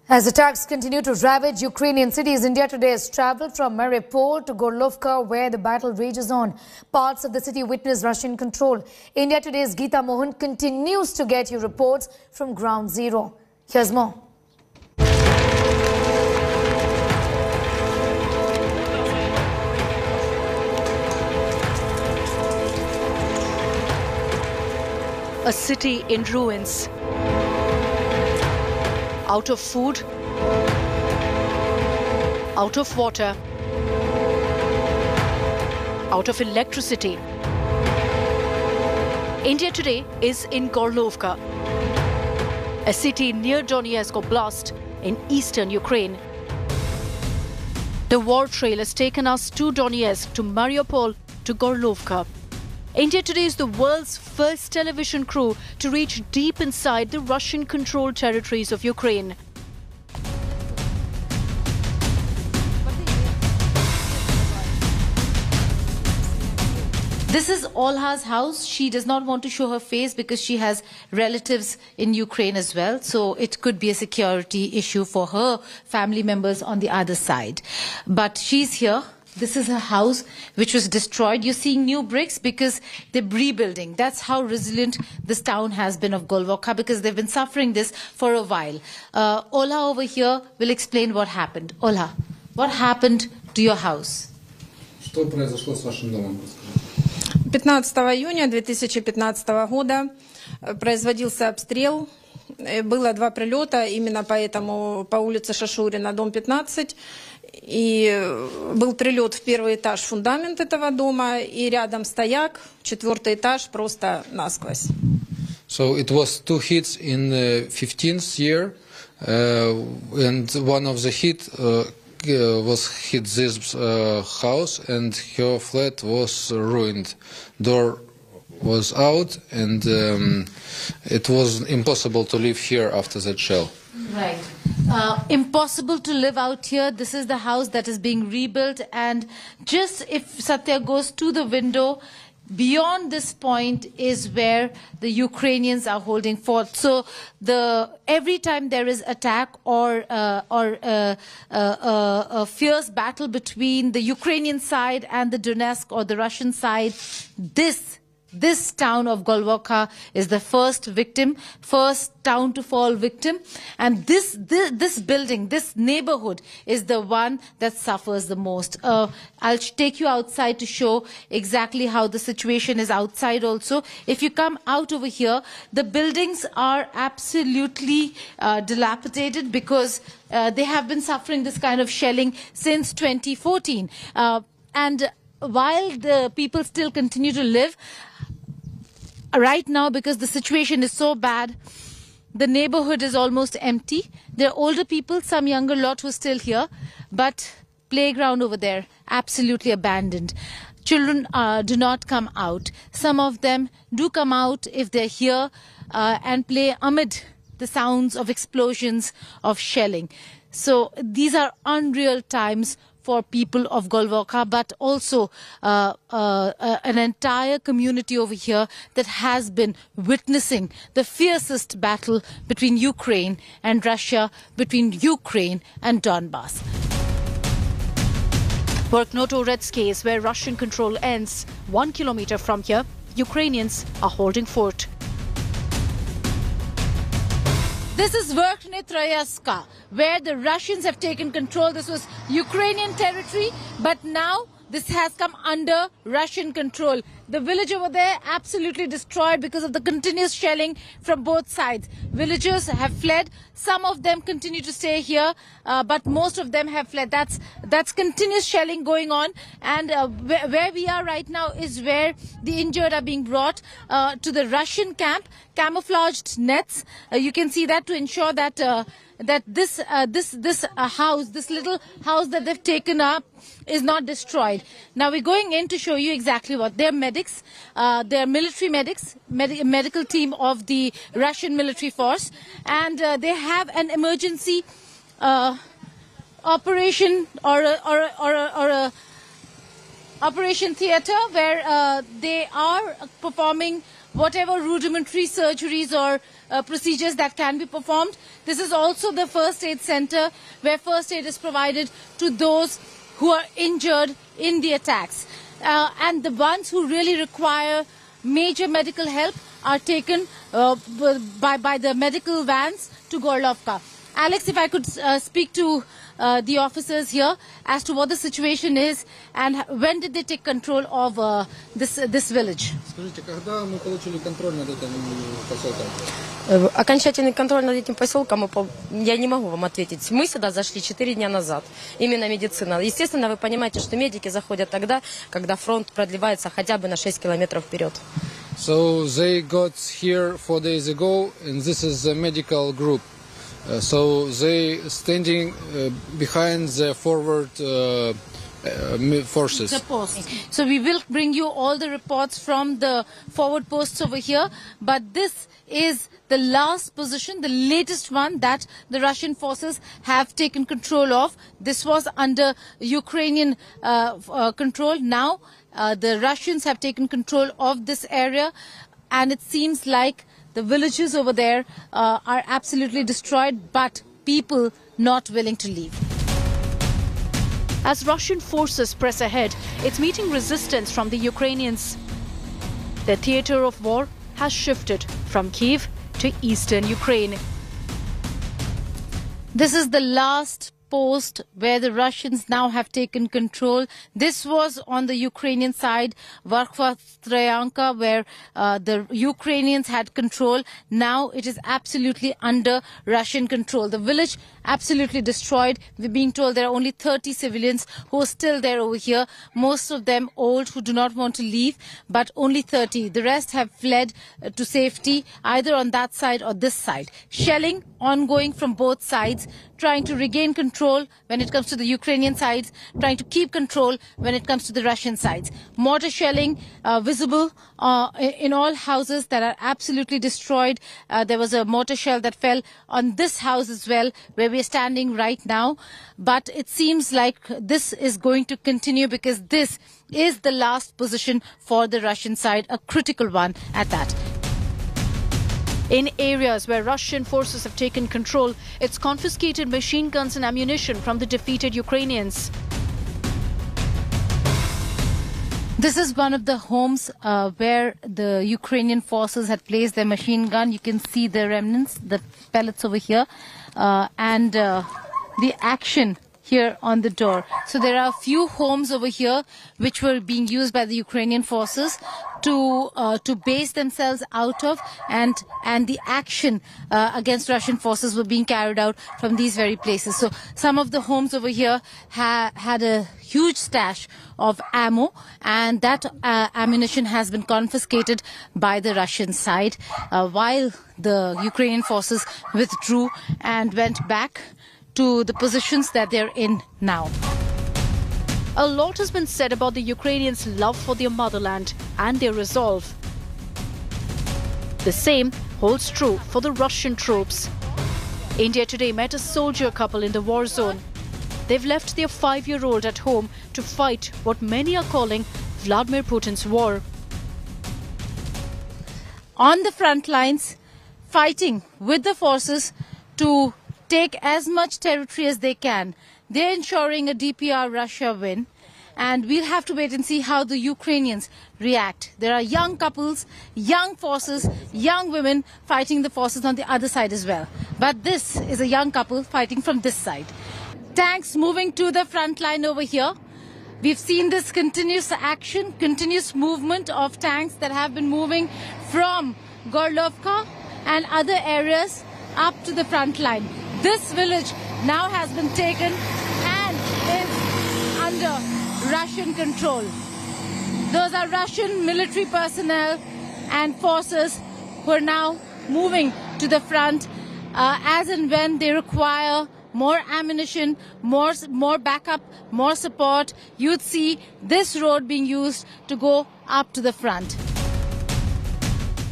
As attacks continue to ravage Ukrainian cities, India today has travelled from Mariupol to Gorlovka, where the battle rages on. Parts of the city witness Russian control. India Today's Geeta Mohan continues to get you reports from ground zero. Here's more. A city in ruins. Out of food, out of water, out of electricity. India Today is in Gorlovka, a city near Donetsk Oblast in eastern Ukraine. The war trail has taken us to Donetsk, to Mariupol, to Gorlovka. India Today is the world's first television crew to reach deep inside the Russian-controlled territories of Ukraine. This is Olha's house. She does not want to show her face because she has relatives in Ukraine as well. So it could be a security issue for her family members on the other side. But she's here. This is her house, which was destroyed. You're seeing new bricks because they're rebuilding. That's how resilient this town has been of Gorlovka, because they've been suffering this for a while. Ola over here will explain what happened. Ola, what happened to your house? Что произошло с вашим домом? 15 июня 2015 года производился обстрел. Было 2 прилета именно по улице Шашурина, дом 15. И был прилет в первый этаж, фундамент этого дома, и рядом стояк, 4-й этаж, просто насквозь. So it was 2 hits in the 15th year, and one of the hit was hit this house, and her flat was ruined. Door was out, and it was impossible to live here after that shell. Right. Impossible to live out here. This is the house that is being rebuilt, and just if Satya goes to the window, beyond this point is where the Ukrainians are holding fort. So every time there is attack or a fierce battle between the Ukrainian side and the Donetsk or the Russian side, this town of Gorlovka is the first town to fall victim. And this building, this neighborhood is the one that suffers the most. I'll take you outside to show exactly how the situation is outside also. If you come out over here, the buildings are absolutely dilapidated because they have been suffering this kind of shelling since 2014. And while the people still continue to live, right now, because the situation is so bad, the neighborhood is almost empty. There are older people, some younger lot who are still here, but playground over there, absolutely abandoned. Children do not come out. Some of them do come out if they're here and play amid the sounds of explosions, of shelling. So these are unreal times for people of Gorlovka, but also an entire community over here that has been witnessing the fiercest battle between Ukraine and Russia, between Ukraine and Donbass. Verkhnodorets is where Russian control ends. 1 kilometer from here, Ukrainians are holding fort. This is Verkhnodorets, where the Russians have taken control. This was Ukrainian territory, but now this has come under Russian control. The village over there absolutely destroyed because of the continuous shelling from both sides. Villagers have fled. Some of them continue to stay here, but most of them have fled. That's continuous shelling going on. And where we are right now is where the injured are being brought to the Russian camp. Camouflaged nets. You can see that to ensure that this little house that they've taken up is not destroyed. Now we're going in to show you exactly what. They're medics, they're military medics, medical team of the Russian military force, and they have an emergency operation or a operation theater where they are performing whatever rudimentary surgeries or procedures that can be performed. This is also the first aid center where first aid is provided to those who are injured in the attacks. And the ones who really require major medical help are taken by the medical vans to Gorlovka. Alex, if I could speak to the officers here as to what the situation is and when did they take control of this village? Скажите, когда мы получили контроль над этим поселком? Окончательный контроль над этим поселком я не могу вам ответить. Мы сюда зашли 4 дня назад. Именно медицина. Естественно, вы понимаете, что медики заходят тогда, когда фронт продлевается хотя бы на 6 километров вперед. So they got here 4 days ago, and this is the medical group. So they standing behind the forward forces. The post. So we will bring you all the reports from the forward posts over here, but this is the last position, the latest one that the Russian forces have taken control of. This was under Ukrainian control. Now the Russians have taken control of this area, and it seems like the villages over there are absolutely destroyed, but people not willing to leave. As Russian forces press ahead, it's meeting resistance from the Ukrainians. The theatre of war has shifted from Kyiv to eastern Ukraine. This is the last post where the Russians now have taken control. This was on the Ukrainian side, Verkhovskaya, where the Ukrainians had control. Now it is absolutely under Russian control. The village absolutely destroyed. We're being told there are only 30 civilians who are still there over here. Most of them old who do not want to leave, but only 30. The rest have fled to safety either on that side or this side. Shelling ongoing from both sides, trying to regain control when it comes to the Ukrainian sides, trying to keep control when it comes to the Russian sides. Mortar shelling visible in all houses that are absolutely destroyed. There was a mortar shell that fell on this house as well, where we are standing right now. But it seems like this is going to continue because this is the last position for the Russian side, a critical one at that. In areas where Russian forces have taken control, it's confiscated machine guns and ammunition from the defeated Ukrainians. This is one of the homes where the Ukrainian forces had placed their machine gun. You can see the remnants, the pellets over here, and the action here on the door. So there are a few homes over here which were being used by the Ukrainian forces to base themselves out of, and the action against Russian forces were being carried out from these very places. So some of the homes over here had a huge stash of ammo, and that ammunition has been confiscated by the Russian side while the Ukrainian forces withdrew and went back to the positions that they're in now. A lot has been said about the Ukrainians' love for their motherland and their resolve. The same holds true for the Russian troops. India today met a soldier couple in the war zone. They've left their 5-year-old at home to fight what many are calling Vladimir Putin's war. On the front lines, fighting with the forces to take as much territory as they can. They're ensuring a DPR Russia win, and we'll have to wait and see how the Ukrainians react. There are young couples, young forces, young women fighting the forces on the other side as well. But this is a young couple fighting from this side. Tanks moving to the front line over here. We've seen this continuous action, continuous movement of tanks that have been moving from Gorlovka and other areas up to the front line. This village now has been taken and is under Russian control. Those are Russian military personnel and forces who are now moving to the front as and when they require more ammunition, more backup, more support. You'd see this road being used to go up to the front.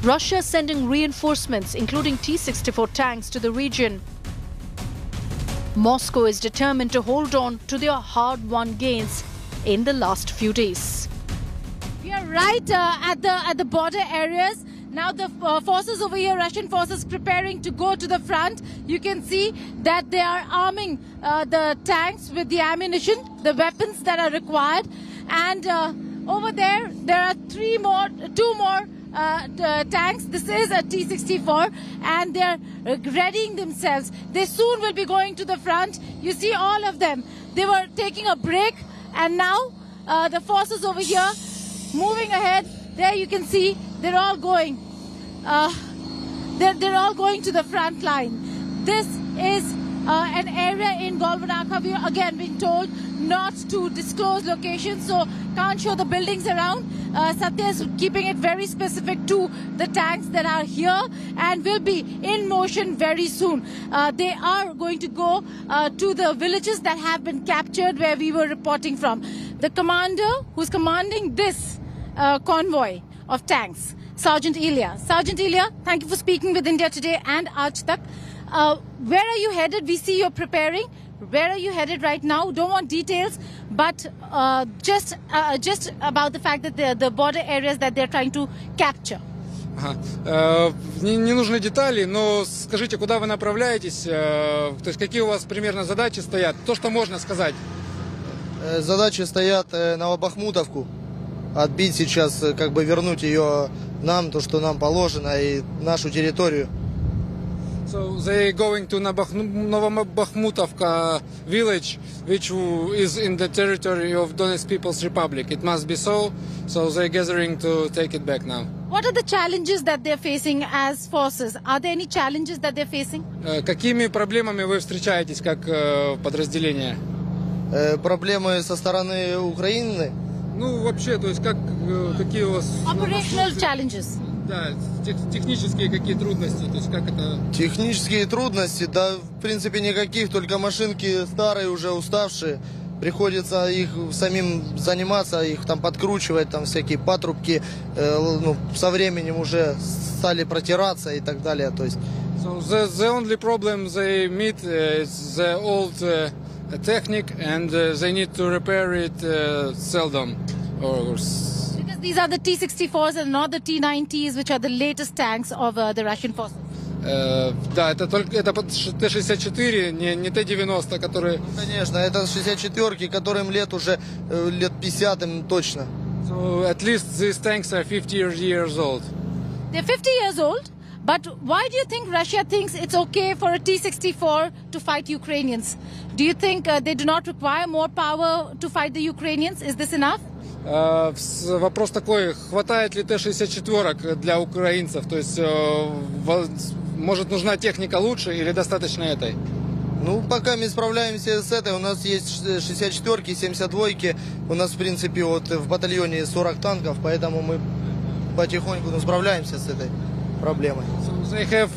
Russia sending reinforcements, including T-64 tanks, to the region. Moscow is determined to hold on to their hard-won gains in the last few days. We are right at the border areas. Now the forces over here, Russian forces preparing to go to the front. You can see that they are arming the tanks with the ammunition, the weapons that are required. And over there are two more tanks. This is a T-64 and they're readying themselves. They soon will be going to the front. You see all of them. They were taking a break and now the forces over here moving ahead. There you can see they're all going. They're all going to the front line. This is an area in Golvaraka. We are again being told not to disclose locations, so can't show the buildings around. Satya is keeping it very specific to the tanks that are here and will be in motion very soon. They are going to go to the villages that have been captured where we were reporting from. The commander who's commanding this convoy of tanks, Sergeant Ilya. Sergeant Ilya, thank you for speaking with India Today and Aaj Tak. Where are you headed? We see you're preparing. Where are you headed right now? Don't want details, but just about the fact that the border areas that they're trying to capture. Не нужны детали, но скажите, куда вы направляетесь? То есть какие у вас примерно задачи стоят? То, что можно сказать. Задачи стоят на Новобахмутовку. Отбить сейчас, как бы вернуть ее нам, то, что нам положено, и нашу территорию. So they going to Novobakhmutovka village, which is in the territory of Donetsk People's Republic. It must be so. So they're gathering to take it back now. What are the challenges that they're facing as forces? Are there any challenges that they're facing? Какими проблемами вы встречаетесь как подразделение? Проблемы со стороны Украины? Ну, вообще, то есть какие у вас... Operational challenges. Да, технические какие трудности, то есть как это... Технические трудности, да, в принципе, никаких, только машинки старые, уже уставшие. Приходится их самим заниматься, их там подкручивать, там всякие патрубки, со временем уже стали протираться и так далее, то есть... So the only problem they meet is the old technique and they need to repair it seldom. Because these are the T-64s and not the T-90s, which are the latest tanks of the Russian forces. Да, это Т-64, не Т-90, которые... Ну, конечно, это 64-ки, которым уже лет 50 им точно. So at least these tanks are 50 years old. They're 50 years old, but why do you think Russia thinks it's okay for a T-64 to fight Ukrainians? Do you think they do not require more power to fight the Ukrainians? Is this enough? Вопрос такой, хватает ли Т-64 для украинцев? То есть, может, нужна техника лучше или достаточно этой? Ну, пока мы справляемся с этой, у нас есть 64-ки, 72-ки, у нас, в принципе, вот в батальоне 40 танков, поэтому мы потихоньку справляемся с этой проблемой. So they have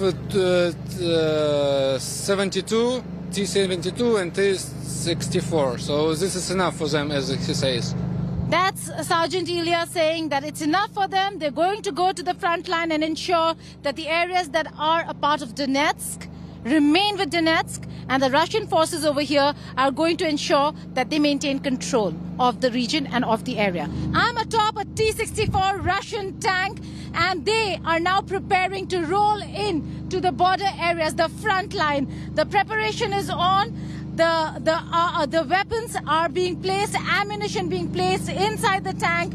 72, T-72 and T-64, so this is enough for them, as he says. That's Sergeant Ilya saying that it's enough for them. They're going to go to the front line and ensure that the areas that are a part of Donetsk remain with Donetsk, and the Russian forces over here are going to ensure that they maintain control of the region and of the area. I'm atop a T-64 Russian tank, and they are now preparing to roll in to the border areas, the front line. The preparation is on. The weapons are being placed, ammunition being placed inside the tank.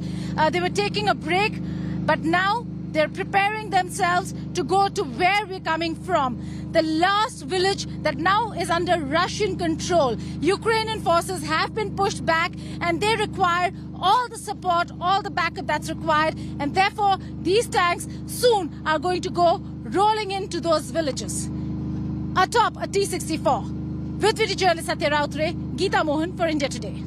They were taking a break, but now they're preparing themselves to go to where we're coming from. The last village that now is under Russian control. Ukrainian forces have been pushed back and they require all the support, all the backup that's required. And therefore, these tanks soon are going to go rolling into those villages. Atop a T-64. With video journalist Satya Rautre, Geeta Mohan for India Today.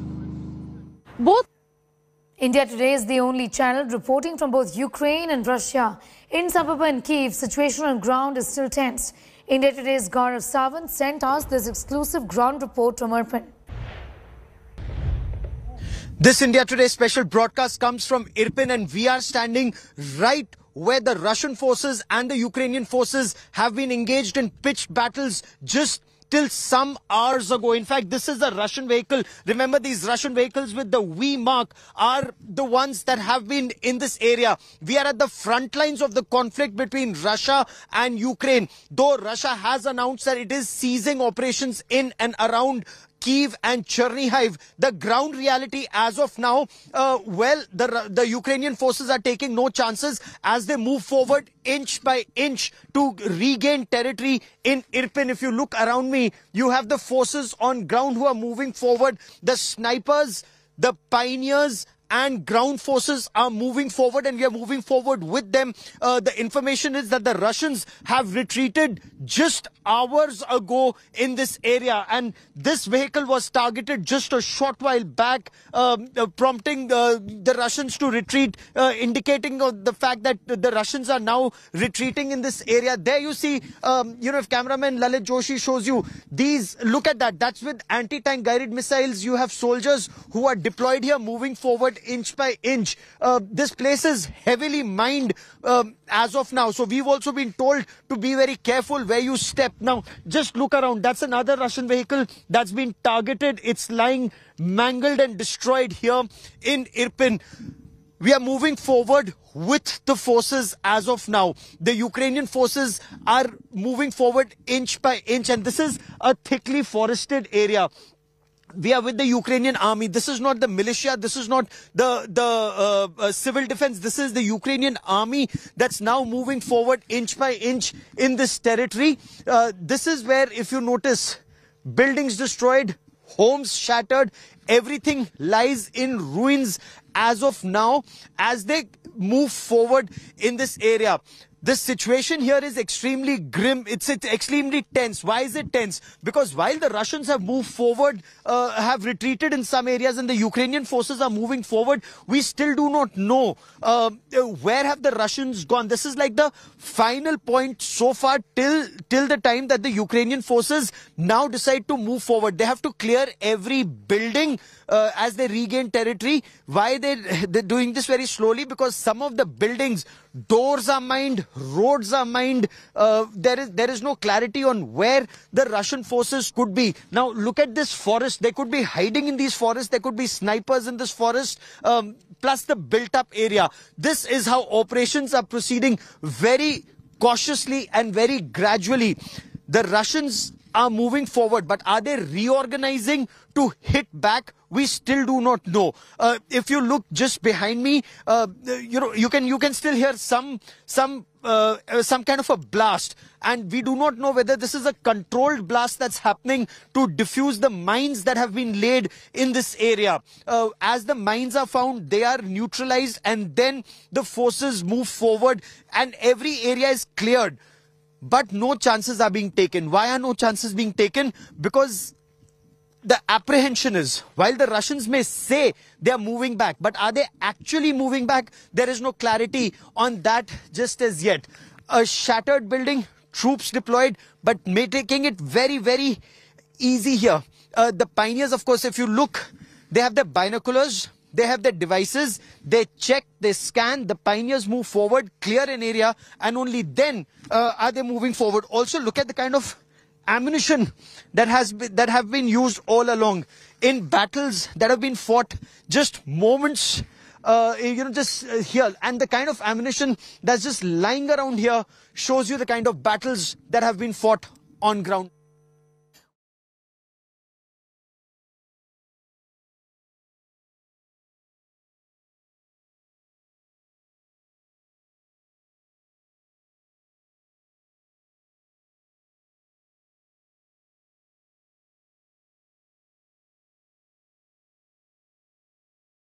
India Today is the only channel reporting from both Ukraine and Russia. In suburb and Kyiv, situation on ground is still tense. India Today's Gaurav Sawant sent us this exclusive ground report from Irpin. This India Today special broadcast comes from Irpin, and we are standing right where the Russian forces and the Ukrainian forces have been engaged in pitched battles just till some hours ago. In fact, this is a Russian vehicle. Remember, these Russian vehicles with the V mark are the ones that have been in this area. We are at the front lines of the conflict between Russia and Ukraine. Though Russia has announced that it is ceasing operations in and around Kyiv and Chernihiv, the ground reality as of now, the Ukrainian forces are taking no chances as they move forward inch by inch to regain territory in Irpin. If you look around me, you have the forces on ground who are moving forward. The snipers, the pioneers, and ground forces are moving forward, and we are moving forward with them. The information is that the Russians have retreated just hours ago in this area, and this vehicle was targeted just a short while back, prompting the Russians to retreat, indicating the fact that the Russians are now retreating in this area. There you see, if cameraman Lalit Joshi shows you these, look at that. That's with anti-tank guided missiles. You have soldiers who are deployed here, moving forward inch by inch. This place is heavily mined as of now. So we've also been told to be very careful where you step. Now, just look around. That's another Russian vehicle that's been targeted. It's lying mangled and destroyed here in Irpin. We are moving forward with the forces as of now. The Ukrainian forces are moving forward inch by inch, and this is a thickly forested area. We are with the Ukrainian army. This is not the militia. This is not the civil defense. This is the Ukrainian army that's now moving forward inch by inch in this territory. This is where, if you notice, buildings destroyed, homes shattered, everything lies in ruins as of now as they move forward in this area. This situation here is extremely grim. It's extremely tense. Why is it tense? Because while the Russians have moved forward, have retreated in some areas, and the Ukrainian forces are moving forward, we still do not know where have the Russians gone. This is like the final point so far till the time that the Ukrainian forces now decide to move forward. They have to clear every building as they regain territory. Why they're doing this very slowly? Because some of the buildings, doors are mined, roads are mined. There is no clarity on where the Russian forces could be. Now look at this forest. They could be hiding in these forests. There could be snipers in this forest, plus the built up area. This is how operations are proceeding, very cautiously and very gradually. The Russians are moving forward, but are they reorganizing to hit back? We still do not know. If you look just behind me, you can still hear some kind of a blast, and we do not know whether this is a controlled blast that's happening to defuse the mines that have been laid in this area. As the mines are found, they are neutralized, and then the forces move forward, and every area is cleared. But no chances are being taken. Why are no chances being taken? Because the apprehension is, while the Russians may say they are moving back, but are they actually moving back? There is no clarity on that just as yet. A shattered building, troops deployed, but making it very, very easy here. The pioneers, of course, if you look, they have their binoculars, they have their devices, they check, they scan, the pioneers move forward, clear an area, and only then are they moving forward. Also, look at the kind of ammunition that have been used all along in battles that have been fought just moments here, and the kind of ammunition that's just lying around here shows you the kind of battles that have been fought on ground.